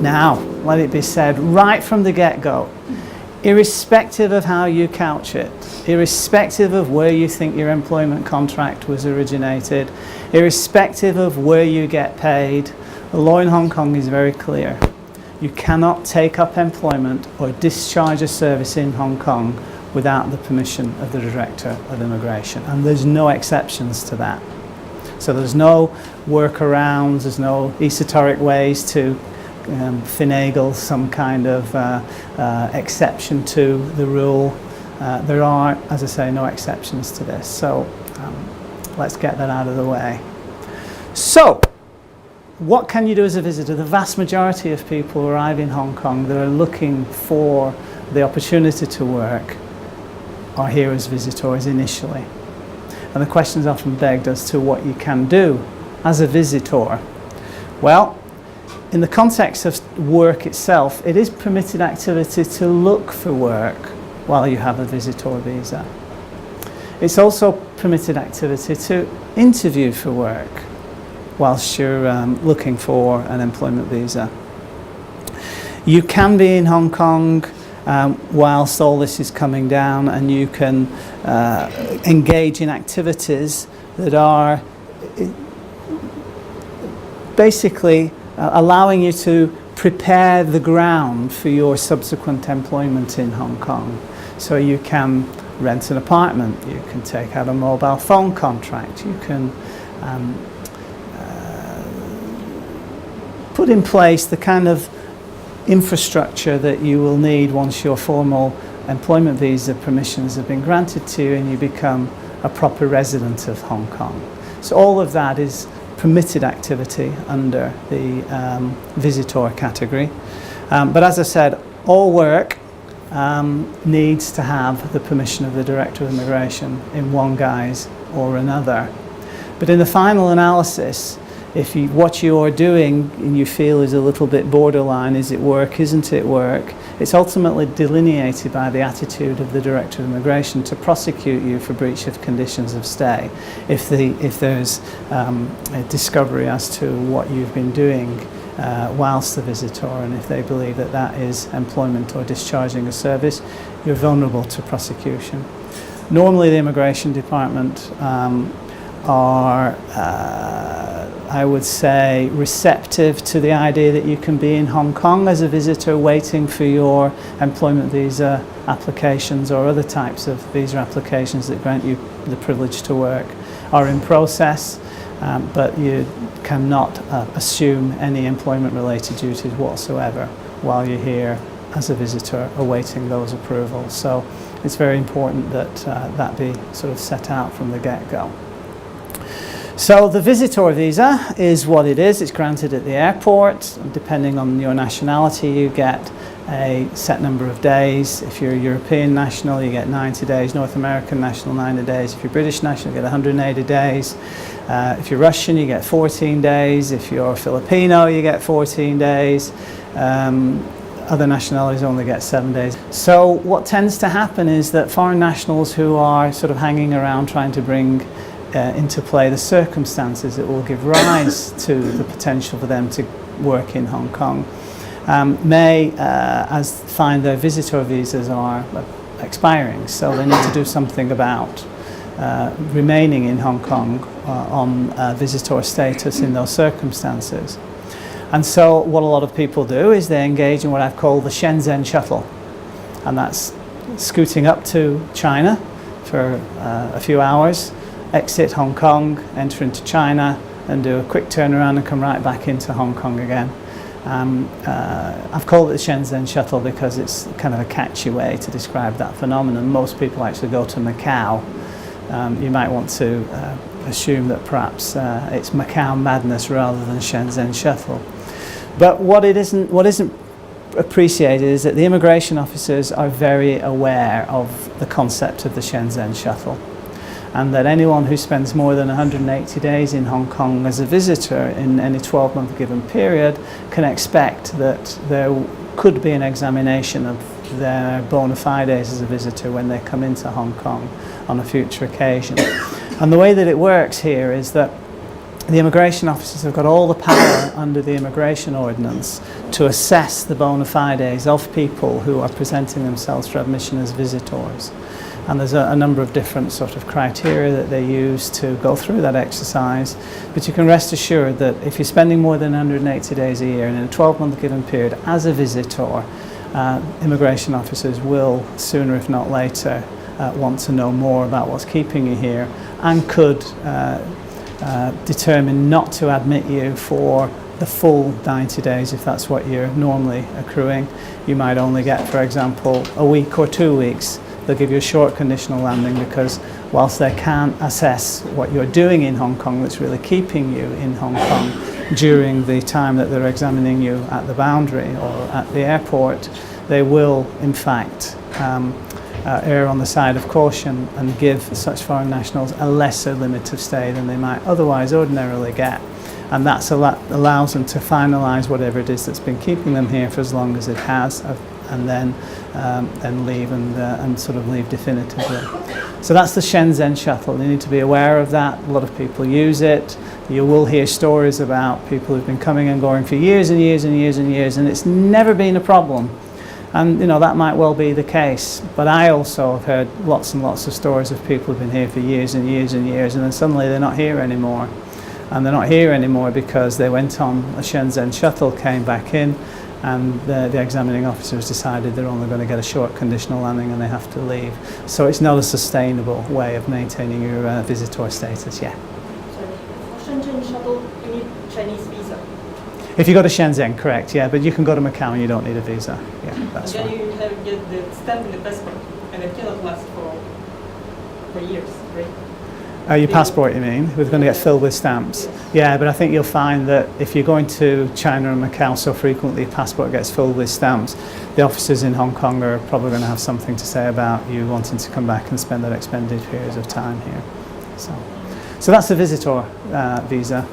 Now, let it be said right from the get-go, irrespective of how you couch it, irrespective of where you think your employment contract was originated, irrespective of where you get paid, the law in Hong Kong is very clear. You cannot take up employment or discharge a service in Hong Kong without the permission of the Director of Immigration, and there's no exceptions to that. So there's no workarounds, there's no esoteric ways to finagle some kind of exception to the rule. There are, as I say, no exceptions to this. So let's get that out of the way. So, what can you do as a visitor? The vast majority of people who arrive in Hong Kong that are looking for the opportunity to work are here as visitors initially. And the question is often begged as to what you can do as a visitor. Well, in the context of work itself, it is permitted activity to look for work while you have a visitor visa. It's also permitted activity to interview for work whilst you're looking for an employment visa. You can be in Hong Kong whilst all this is coming down, and you can engage in activities that are basically allowing you to prepare the ground for your subsequent employment in Hong Kong. So you can rent an apartment, you can take out a mobile phone contract, you can put in place the kind of infrastructure that you will need once your formal employment visa permissions have been granted to you and you become a proper resident of Hong Kong. So all of that is permitted activity under the visitor category. But as I said, all work needs to have the permission of the Director of Immigration in one guise or another. But in the final analysis, if what you're doing and you feel is a little bit borderline, is it work, isn't it work, it's ultimately delineated by the attitude of the Director of Immigration to prosecute you for breach of conditions of stay if there's a discovery as to what you've been doing whilst the visitor, and if they believe that that is employment or discharging a service, you're vulnerable to prosecution. Normally the Immigration Department are I would say receptive to the idea that you can be in Hong Kong as a visitor waiting for your employment visa applications or other types of visa applications that grant you the privilege to work are in process, but you cannot assume any employment related duties whatsoever while you're here as a visitor awaiting those approvals. So it's very important that that be sort of set out from the get-go. So the visitor visa is what it is. It's granted at the airport. Depending on your nationality, you get a set number of days. If you're a European national, you get 90 days. North American national, 90 days. If you're British national, you get 180 days. If you're Russian, you get 14 days. If you're Filipino, you get 14 days. Other nationalities only get 7 days. So what tends to happen is that foreign nationals who are sort of hanging around trying to bring into play the circumstances that will give rise to the potential for them to work in Hong Kong may find their visitor visas are expiring, so they need to do something about remaining in Hong Kong on visitor status in those circumstances. And so what a lot of people do is they engage in what I've called the Shenzhen shuttle, and that's scooting up to China for a few hours, exit Hong Kong, enter into China, and do a quick turnaround and come right back into Hong Kong again. I've called it the Shenzhen shuttle because it's kind of a catchy way to describe that phenomenon. Most people actually go to Macau. You might want to assume that perhaps it's Macau madness rather than Shenzhen shuttle. But what isn't appreciated is that the immigration officers are very aware of the concept of the Shenzhen shuttle, and that anyone who spends more than 180 days in Hong Kong as a visitor in any 12-month given period can expect that there could be an examination of their bona fides as a visitor when they come into Hong Kong on a future occasion. And the way that it works here is that the immigration officers have got all the power under the immigration ordinance to assess the bona fides of people who are presenting themselves for admission as visitors. And there's a number of different sort of criteria that they use to go through that exercise. But you can rest assured that if you're spending more than 180 days a year and in a 12-month given period as a visitor, immigration officers will, sooner if not later, want to know more about what's keeping you here and could determine not to admit you for the full 90 days if that's what you're normally accruing. You might only get, for example, a week or 2 weeks. They'll give you a short conditional landing because whilst they can't assess what you're doing in Hong Kong that's really keeping you in Hong Kong during the time that they're examining you at the boundary or at the airport, they will in fact err on the side of caution and give such foreign nationals a lesser limit of stay than they might otherwise ordinarily get. And that allows them to finalise whatever it is that's been keeping them here for as long as it has, and then leave and sort of leave definitively. So that's the Shenzhen shuttle. You need to be aware of that. A lot of people use it. You will hear stories about people who've been coming and going for years and years and years and years, and it's never been a problem. And you know, that might well be the case, but I also have heard lots and lots of stories of people who've been here for years and years and years, and then suddenly they're not here anymore. And they're not here anymore because they went on a Shenzhen shuttle, came back in, and the examining officers decided they're only going to get a short conditional landing and they have to leave. So it's not a sustainable way of maintaining your visitor status, yeah. Sorry, for Shenzhen shuttle, you need Chinese visa. If you go to Shenzhen, correct, yeah, but you can go to Macau and you don't need a visa. Yeah, that's and right. then you get the stamp in the passport, and it cannot last for years, right? Your passport, you mean? We're going to get filled with stamps. Yes. Yeah, but I think you'll find that if you're going to China and Macau so frequently, your passport gets filled with stamps. The officers in Hong Kong are probably going to have something to say about you wanting to come back and spend that extended periods of time here. So that's the visitor visa.